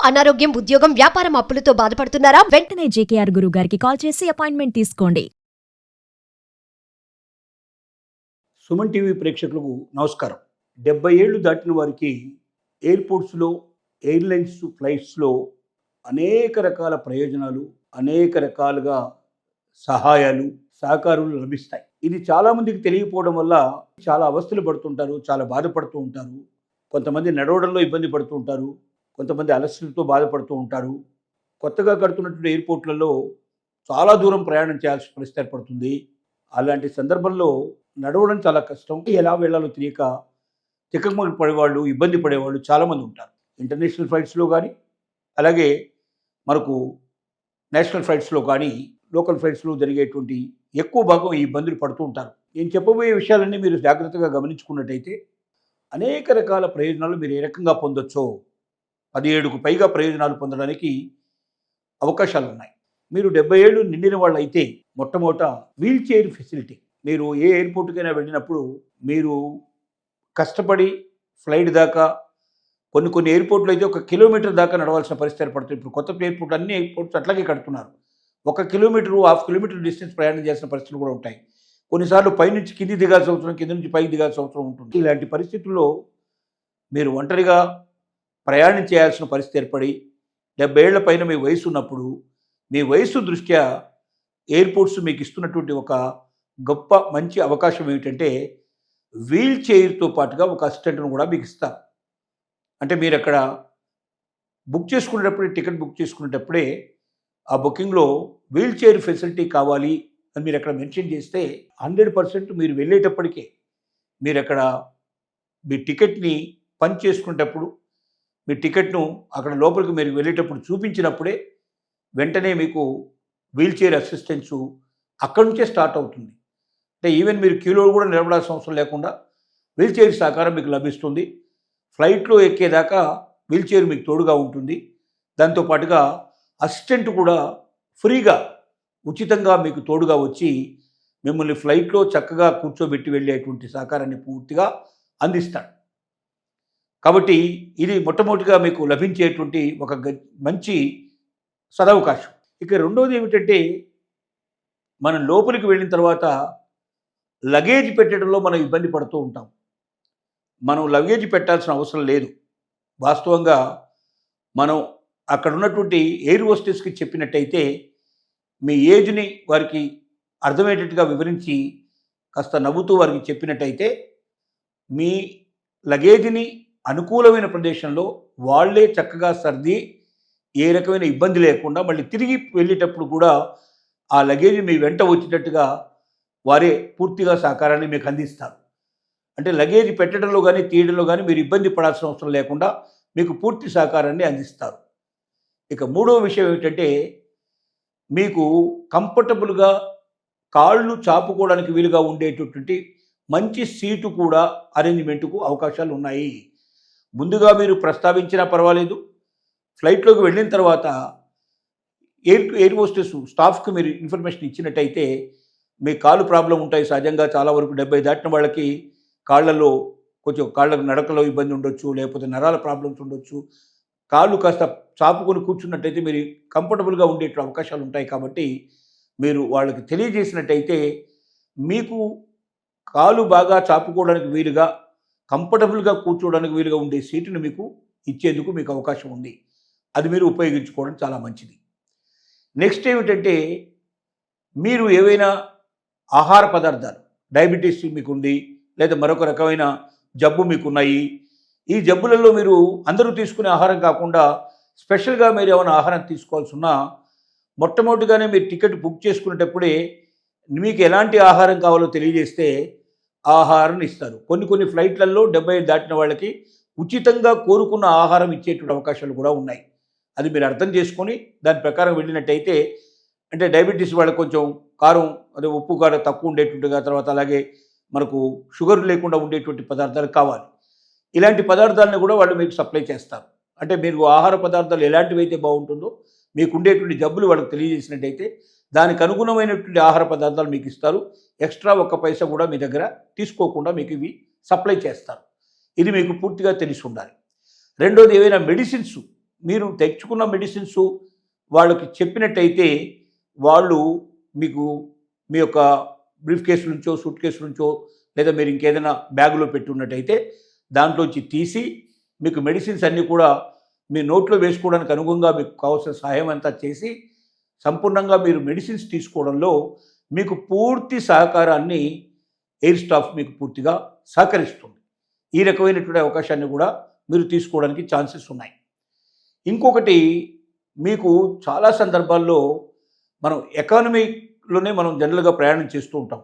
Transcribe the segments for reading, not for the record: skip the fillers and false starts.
అనారోగ్యం, ఉద్యోగం, వ్యాపారం అప్పులతో బాధపడుతున్నారా? వెంటనే జేకేఆర్ గురువు గారికి కాల్ చేసి అపాయింట్మెంట్ తీసుకోండి. సుమన్ టీవీ ప్రేక్షకులకు నమస్కారం. 70 ఏళ్లు దాటిన వారికి ఎయిర్పోర్ట్స్లో, ఎయిర్లైన్స్ ఫ్లైట్స్లో అనేక రకాల ప్రయోజనాలు, అనేక రకాలుగా సహాయాలు, సహకారాలు లభిస్తాయి. ఇది చాలామందికి తెలియకపోవడం వల్ల చాలా అవస్థలు పడుతుంటారు, చాలా బాధపడుతూ ఉంటారు. కొంతమంది నడవడంలో ఇబ్బంది పడుతూ ఉంటారు, కొంతమంది అలసటతో బాధపడుతూ ఉంటారు. కొత్తగా కడుతున్నటువంటి ఎయిర్పోర్ట్లలో చాలా దూరం ప్రయాణం చేయాల్సిన పరిస్థితి ఏర్పడుతుంది. అలాంటి సందర్భంలో నడవడం చాలా కష్టం. ఎలా వెళ్ళాలో తెలియక తికమక పడేవాళ్ళు, ఇబ్బంది పడేవాళ్ళు చాలామంది ఉంటారు. ఇంటర్నేషనల్ ఫ్లైట్స్లో కానీ, అలాగే మనకు నేషనల్ ఫ్లైట్స్లో కానీ, లోకల్ ఫ్లైట్స్లో జరిగేటువంటి ఎక్కువ భాగం ఈ ఇబ్బందులు పడుతూ ఉంటారు. నేను చెప్పబోయే విషయాలన్నీ మీరు జాగ్రత్తగా గమనించుకున్నట్టయితే అనేక రకాల ప్రయోజనాలు మీరు ఏ రకంగా పొందొచ్చో 17కు పైగా ప్రయోజనాలు పొందడానికి అవకాశాలు ఉన్నాయి. మీరు 70 ఏళ్ళు నిండిన వాళ్ళు అయితే మొట్టమొదట వీల్ చైర్ ఫెసిలిటీ. మీరు ఏ ఎయిర్పోర్ట్కైనా వెళ్ళినప్పుడు మీరు కష్టపడి ఫ్లైట్ దాకా కొన్ని ఎయిర్పోర్ట్లు అయితే 1 కిలోమీటర్ దాకా నడవాల్సిన పరిస్థితి ఏర్పడుతుంది. ఇప్పుడు కొత్త ఎయిర్పోర్ట్ అన్ని ఎయిర్పోర్ట్స్ అట్లాగే కడుతున్నారు. 1 కిలోమీటరు, ½ కిలోమీటర్ డిస్టెన్స్ ప్రయాణం చేసిన పరిస్థితులు కూడా ఉంటాయి. కొన్నిసార్లు పైనుంచి కింది దిగాల్సిన అవసరం, కింద నుంచి పైకి దిగాల్సిన అవసరం ఉంటుంది. ఇలాంటి పరిస్థితుల్లో మీరు ఒంటరిగా ప్రయాణం చేయాల్సిన పరిస్థితి ఏర్పడి 70 ఏళ్ల పైన మీ వయసు ఉన్నప్పుడు, మీ వయసు దృష్ట్యా ఎయిర్పోర్ట్స్ మీకు ఇస్తున్నటువంటి ఒక గొప్ప మంచి అవకాశం ఏమిటంటే వీల్ చైర్తో పాటుగా ఒక అసిస్టెంట్ను కూడా మీకు ఇస్తారు. అంటే మీరు అక్కడ బుక్ చేసుకునేటప్పుడే, టికెట్ బుక్ చేసుకునేటప్పుడే ఆ బుకింగ్లో వీల్ చైర్ ఫెసిలిటీ కావాలి అని మీరు అక్కడ మెన్షన్ చేస్తే 100% మీరు వెళ్ళేటప్పటికే మీరు అక్కడ మీ టికెట్ని పంచ్ చేసుకునేటప్పుడు, మీ టికెట్ను అక్కడ లోపలికి మీరు వెళ్ళేటప్పుడు చూపించినప్పుడే వెంటనే మీకు వీల్ చైర్ అసిస్టెన్స్ అక్కడి నుంచే స్టార్ట్ అవుతుంది. అంటే ఈవెన్ మీరు క్యూలో కూడా నిలబడాల్సిన అవసరం లేకుండా వీల్ చైర్ సహకారం మీకు లభిస్తుంది. ఫ్లైట్లో ఎక్కేదాకా వీల్ చైర్ మీకు తోడుగా ఉంటుంది. దాంతోపాటుగా అసిస్టెంట్ కూడా ఫ్రీగా, ఉచితంగా మీకు తోడుగా వచ్చి మిమ్మల్ని ఫ్లైట్లో చక్కగా కూర్చోబెట్టి వెళ్ళేటువంటి సహకారాన్ని పూర్తిగా అందిస్తాడు. కాబట్టి ఇది మొట్టమొదటిగా మీకు లభించేటువంటి ఒక మంచి సదవకాశం. ఇక రెండవది ఏమిటంటే, మనం లోపలికి వెళ్ళిన తర్వాత లగేజ్ పెట్టడంలో మనం ఇబ్బంది పడుతూ ఉంటాం. మనం లగేజ్ పెట్టాల్సిన అవసరం లేదు. వాస్తవంగా మనం అక్కడ ఉన్నటువంటి ఎయిర్ హోస్టెస్కి చెప్పినట్టయితే, మీ ఏజ్ని వారికి అర్థమయ్యేటట్టుగా వివరించి కాస్త నవ్వుతూ వారికి చెప్పినట్టయితే, మీ లగేజ్ని అనుకూలమైన ప్రదేశంలో వాళ్ళే చక్కగా సర్ది ఏ రకమైన ఇబ్బంది లేకుండా మళ్ళీ తిరిగి వెళ్ళేటప్పుడు కూడా ఆ లగేజ్ మీ వెంట వచ్చేటట్టుగా వారే పూర్తిగా సహకారాన్ని మీకు అందిస్తారు. అంటే లగేజ్ పెట్టడంలో కానీ, తీయడంలో కానీ మీరు ఇబ్బంది పడాల్సిన అవసరం లేకుండా మీకు పూర్తి సహకారాన్ని అందిస్తారు. ఇక మూడవ విషయం ఏమిటంటే, మీకు కంఫర్టబుల్గా కాళ్ళు చాపుకోవడానికి వీలుగా ఉండేటటువంటి మంచి సీటు కూడా అరేంజ్మెంట్కు అవకాశాలు ఉన్నాయి. ముందుగా మీరు ప్రస్తావించినా పర్వాలేదు. ఫ్లైట్లోకి వెళ్ళిన తర్వాత ఎయిర్ హోస్టెస్ స్టాఫ్కి మీరు ఇన్ఫర్మేషన్ ఇచ్చినట్టయితే, మీ కాళ్ళు ప్రాబ్లం ఉంటాయి. సహజంగా చాలా వరకు 70 దాటిన వాళ్ళకి కాళ్ళలో కొంచెం కాళ్ళకు నడకలో ఇబ్బంది ఉండొచ్చు, లేకపోతే నరాల ప్రాబ్లమ్స్ ఉండొచ్చు. కాళ్ళు కాస్త చాపుకొని కూర్చున్నట్టయితే మీరు కంఫర్టబుల్గా ఉండే అవకాశాలు ఉంటాయి. కాబట్టి మీరు వాళ్ళకి తెలియజేసినట్టయితే మీకు కాలు బాగా చాపుకోవడానికి వీలుగా, కంఫర్టబుల్గా కూర్చోవడానికి వీలుగా ఉండే సీటును మీకు ఇచ్చేందుకు మీకు అవకాశం ఉంది. అది మీరు ఉపయోగించుకోవడం చాలా మంచిది. నెక్స్ట్ ఏమిటంటే, మీరు ఏవైనా ఆహార పదార్థాలు, డయాబెటీస్ మీకుంది, లేదా మరొక రకమైన జబ్బు మీకున్నాయి, ఈ జబ్బులలో మీరు అందరూ తీసుకునే ఆహారం కాకుండా స్పెషల్గా మీరు ఏమైనా ఆహారం తీసుకోవాల్సి ఉన్నా మొట్టమొదటిగానే మీరు టికెట్ బుక్ చేసుకునేటప్పుడే మీకు ఎలాంటి ఆహారం కావాలో తెలియజేస్తే ఆహారం ఇస్తారు. కొన్ని ఫ్లైట్లలో 70 దాటిన వాళ్ళకి ఉచితంగా కోరుకున్న ఆహారం ఇచ్చేటువంటి అవకాశాలు కూడా ఉన్నాయి. అది మీరు అర్థం చేసుకొని దాని ప్రకారం వెళ్ళినట్టయితే, అంటే డయాబెటీస్ వాళ్ళకి కొంచెం కారం, అదే ఉప్పు కారం తక్కువ ఉండేటువంటిగా, తర్వాత అలాగే మనకు షుగర్ లేకుండా ఉండేటువంటి పదార్థాలు కావాలి. ఇలాంటి పదార్థాలను కూడా వాళ్ళు మీకు సప్లై చేస్తారు. అంటే మీరు ఆహార పదార్థాలు ఎలాంటివి అయితే బాగుంటుందో, మీకు ఉండేటువంటి జబ్బులు వాళ్ళకి తెలియజేసినట్టయితే దానికి అనుగుణమైనటువంటి ఆహార పదార్థాలు మీకు ఇస్తారు. ఎక్స్ట్రా 1 పైసా కూడా మీ దగ్గర తీసుకోకుండా మీకు ఇవి సప్లై చేస్తారు. ఇది మీకు పూర్తిగా తెలిసి ఉండాలి. రెండోది, ఏవైనా మెడిసిన్స్ మీరు తెచ్చుకున్న మెడిసిన్స్ వాళ్ళకి చెప్పినట్టయితే వాళ్ళు మీకు మీ యొక్క బ్రీఫ్ కేసు నుంచో సూట్ కేసు నుంచో లేదా మీరు ఇంకేదైనా బ్యాగులో పెట్టి ఉన్నట్టయితే దాంట్లోంచి తీసి మీకు మెడిసిన్స్ అన్నీ కూడా మీ నోట్లో వేసుకోవడానికి అనుగుణంగా మీకు కావాల్సిన సహాయం అంతా చేసి సంపూర్ణంగా మీరు మెడిసిన్స్ తీసుకోవడంలో మీకు పూర్తి సహకారాన్ని ఎయిర్ స్టాఫ్ మీకు పూర్తిగా సహకరిస్తుంది. ఈ రకమైనటువంటి అవకాశాన్ని కూడా మీరు తీసుకోవడానికి ఛాన్సెస్ ఉన్నాయి. ఇంకొకటి, మీకు చాలా సందర్భాల్లో మనం ఎకానమీలోనే మనం జనరల్గా ప్రయాణం చేస్తూ ఉంటాం.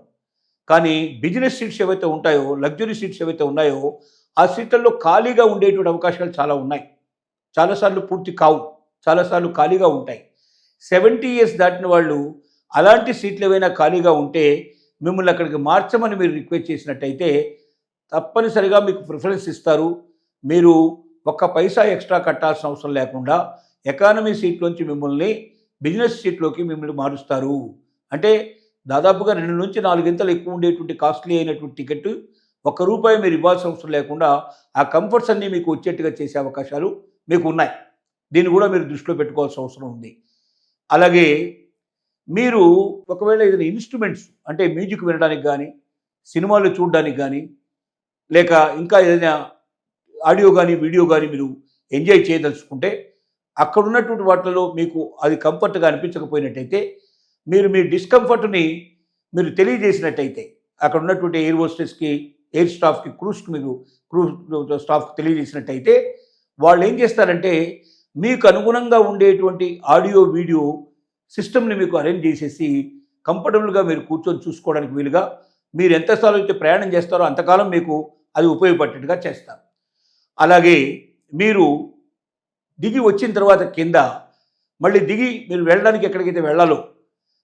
కానీ బిజినెస్ సీట్స్ ఏవైతే ఉంటాయో, లగ్జరీ సీట్స్ ఏవైతే ఉన్నాయో ఆ సీట్లలో ఖాళీగా ఉండేటువంటి అవకాశాలు చాలా ఉన్నాయి. చాలాసార్లు పూర్తి కావు, చాలాసార్లు ఖాళీగా ఉంటాయి. 70 years దాటిన వాళ్ళు అలాంటి సీట్లు ఏవైనా ఖాళీగా ఉంటే మిమ్మల్ని అక్కడికి మార్చమని మీరు రిక్వెస్ట్ చేసినట్టయితే తప్పనిసరిగా మీకు ప్రిఫరెన్స్ ఇస్తారు. మీరు ఒక్క పైసా ఎక్స్ట్రా కట్టాల్సిన అవసరం లేకుండా ఎకానమీ సీట్లోంచి మిమ్మల్ని బిజినెస్ సీట్లోకి మిమ్మల్ని మారుస్తారు. అంటే దాదాపుగా 2 నుంచి 4 ఇంతలు ఎక్కువ ఉండేటువంటి కాస్ట్లీ అయినటువంటి టికెట్ ₹1 మీరు ఇవ్వాల్సిన అవసరం లేకుండా ఆ కంఫర్ట్స్ అన్నీ మీకు వచ్చేట్టుగా చేసే అవకాశాలు మీకు ఉన్నాయి. దీన్ని కూడా మీరు దృష్టిలో పెట్టుకోవాల్సిన అవసరం ఉంది. అలాగే మీరు ఒకవేళ ఏదైనా ఇన్స్ట్రుమెంట్స్ అంటే మ్యూజిక్ వినడానికి కానీ, సినిమాలు చూడడానికి కానీ, లేక ఇంకా ఏదైనా ఆడియో కానీ వీడియో కానీ మీరు ఎంజాయ్ చేయదలుచుకుంటే అక్కడ ఉన్నటువంటి వాటిలో మీకు అది కంఫర్ట్గా అనిపించకపోయినట్టయితే మీరు మీ డిస్కంఫర్ట్ని మీరు తెలియజేసినట్టయితే అక్కడ ఉన్నటువంటి ఎయిర్ హోస్టెస్కి, ఎయిర్ స్టాఫ్కి, క్రూ స్టాఫ్కి తెలియజేసినట్టయితే వాళ్ళు ఏం చేస్తారంటే మీకు అనుగుణంగా ఉండేటువంటి ఆడియో వీడియో సిస్టమ్ని మీకు అరేంజ్ చేసేసి కంఫర్టబుల్గా మీరు కూర్చొని చూసుకోవడానికి వీలుగా మీరు ఎంతకాలం అయితే ప్రయాణం చేస్తారో అంతకాలం మీకు అది ఉపయోగపడేట్టుగా చేస్తారు. అలాగే మీరు దిగి వచ్చిన తర్వాత కింద మళ్ళీ దిగి మీరు వెళ్ళడానికి ఎక్కడికైతే వెళ్ళాలో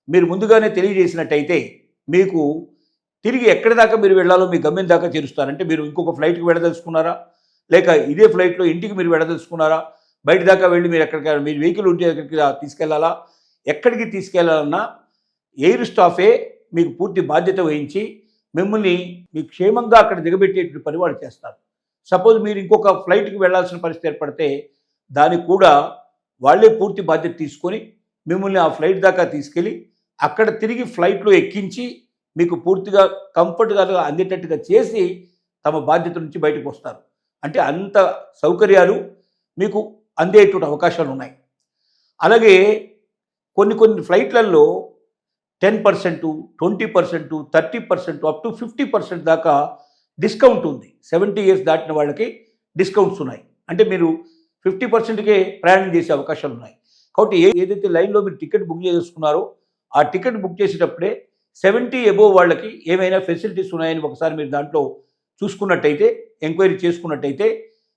మీరు ముందుగానే తెలియజేసినట్టయితే మీకు తిరిగి ఎక్కడి దాకా మీరు వెళ్ళాలో మీ గమ్యం దాకా చేరుస్తారు. అంటే మీరు ఇంకొక ఫ్లైట్కి వెళ్ళదలుచుకున్నారా, లేక ఇదే ఫ్లైట్లో ఇంటికి మీరు వెళ్ళదలుచుకున్నారా, బయట దాకా వెళ్ళి మీరు ఎక్కడికి మీరు వెహికల్ ఉంటే ఎక్కడికి తీసుకెళ్లాలా, ఎక్కడికి తీసుకెళ్లాలన్నా ఎయిర్ స్టాఫే మీకు పూర్తి బాధ్యత వహించి మిమ్మల్ని మీ క్షేమంగా అక్కడ దిగబెట్టేటువంటి పని వాళ్ళు చేస్తారు. సపోజ్ మీరు ఇంకొక ఫ్లైట్కి వెళ్ళాల్సిన పరిస్థితి ఏర్పడితే దానికి కూడా వాళ్ళే పూర్తి బాధ్యత తీసుకొని మిమ్మల్ని ఆ ఫ్లైట్ దాకా తీసుకెళ్ళి అక్కడ తిరిగి ఫ్లైట్లో ఎక్కించి మీకు పూర్తిగా కంఫర్ట్గా అందేటట్టుగా చేసి తమ బాధ్యత నుంచి బయటకు వస్తారు. అంటే అంత సౌకర్యాలు మీకు అందేటువంటి అవకాశాలు ఉన్నాయి. అలాగే కొన్ని ఫ్లైట్లలో 10%, 20%, 30%, అప్ టు 50% దాకా డిస్కౌంట్ ఉంది. 70 years దాటిన వాళ్ళకి డిస్కౌంట్స్ ఉన్నాయి. అంటే మీరు 50%కే ప్రయాణం చేసే అవకాశాలు ఉన్నాయి. కాబట్టి ఏదైతే లైన్లో మీరు టికెట్ బుక్ చేసుకున్నారో ఆ టికెట్ బుక్ చేసేటప్పుడే 70 above వాళ్ళకి ఏమైనా ఫెసిలిటీస్ ఉన్నాయని ఒకసారి మీరు దాంట్లో చూసుకున్నట్టయితే, ఎంక్వైరీ చేసుకున్నట్టయితే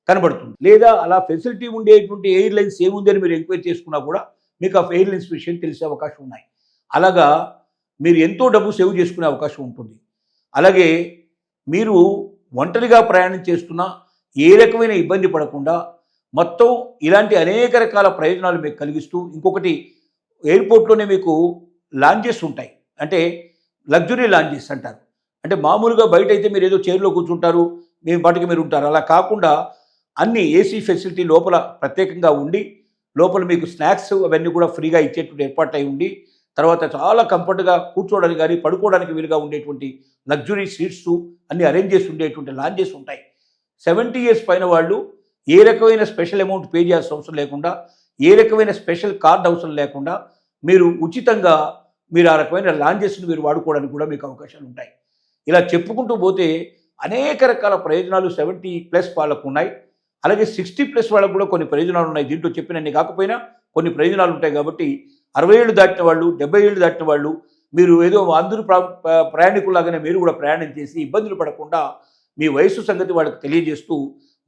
కనబడుతుంది. లేదా అలా ఫెసిలిటీ ఉండేటువంటి ఎయిర్లైన్స్ ఏముందని మీరు ఎంక్వైరీ చేసుకున్నా కూడా మీకు ఆ ఎయిర్లైన్స్ విషయం తెలిసే అవకాశం ఉన్నాయి. అలాగా మీరు ఎంతో డబ్బు సేవ్ చేసుకునే అవకాశం ఉంటుంది. అలాగే మీరు ఒంటరిగా ప్రయాణం చేస్తున్నా ఏ రకమైన ఇబ్బంది పడకుండా మొత్తం ఇలాంటి అనేక రకాల ప్రయోజనాలు మీకు కలిగిస్తూ, ఇంకొకటి ఎయిర్పోర్ట్లోనే మీకు లాంజెస్ ఉంటాయి. అంటే లగ్జరీ లాంజెస్ అంటారు. అంటే మామూలుగా బయట అయితే మీరు ఏదో చైర్లో కూర్చుంటారు, మీ పాటికి మీరు ఉంటారు. అలా కాకుండా అన్ని ఏసీ ఫెసిలిటీ లోపల ప్రత్యేకంగా ఉండి లోపల మీకు స్నాక్స్ అవన్నీ కూడా ఫ్రీగా ఇచ్చేటువంటి ఏర్పాటు అయి ఉండి తర్వాత చాలా కంఫర్ట్గా కూర్చోవడానికి కానీ పడుకోవడానికి వీలుగా ఉండేటువంటి లగ్జరీ సీట్స్ అన్ని అరేంజ్ చేసి ఉండేటువంటి లాంజెస్ ఉంటాయి. 70 years పైన వాళ్ళు ఏ రకమైన స్పెషల్ అమౌంట్ పే చేయాల్సిన అవసరం లేకుండా, ఏ రకమైన స్పెషల్ కార్డ్ అవసరం లేకుండా మీరు ఉచితంగా మీరు ఆ రకమైన లాంజెస్ని మీరు వాడుకోవడానికి కూడా మీకు అవకాశాలు ఉంటాయి. ఇలా చెప్పుకుంటూ పోతే అనేక రకాల ప్రయోజనాలు 70+ వాళ్ళకు ఉన్నాయి. అలాగే 60+ వాళ్ళకు కూడా కొన్ని ప్రయోజనాలు ఉన్నాయి. దీంట్లో చెప్పినన్ని కాకపోయినా కొన్ని ప్రయోజనాలు ఉంటాయి. కాబట్టి 60 ఏళ్ళు దాటిన వాళ్ళు, 70 ఏళ్ళు దాటిన వాళ్ళు మీరు ఏదో అందరూ ప్రయాణికులాగానే మీరు కూడా ప్రయాణం చేసి ఇబ్బందులు పడకుండా మీ వయసు సంగతి వాళ్ళకి తెలియజేస్తూ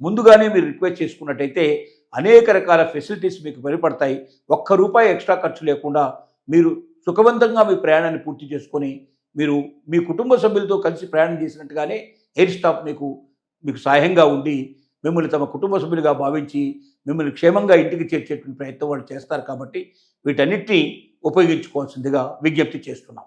ముందుగానే మీరు రిక్వెస్ట్ చేసుకున్నట్టయితే అనేక రకాల ఫెసిలిటీస్ మీకు మెరుగుపడతాయి. ₹1 ఎక్స్ట్రా ఖర్చు లేకుండా మీరు సుఖవంతంగా మీ ప్రయాణాన్ని పూర్తి చేసుకొని మీరు మీ కుటుంబ సభ్యులతో కలిసి ప్రయాణం చేసినట్టుగానే ఎయిర్ స్టాఫ్ మీకు సహాయంగా ఉండి మిమ్మల్ని తమ కుటుంబ సభ్యులుగా భావించి మిమ్మల్ని క్షేమంగా ఇంటికి చేర్చేటువంటి ప్రయత్నం వాళ్ళు చేస్తారు. కాబట్టి వీటన్నిటినీ ఉపయోగించుకోవాల్సిందిగా విజ్ఞప్తి చేస్తున్నాం.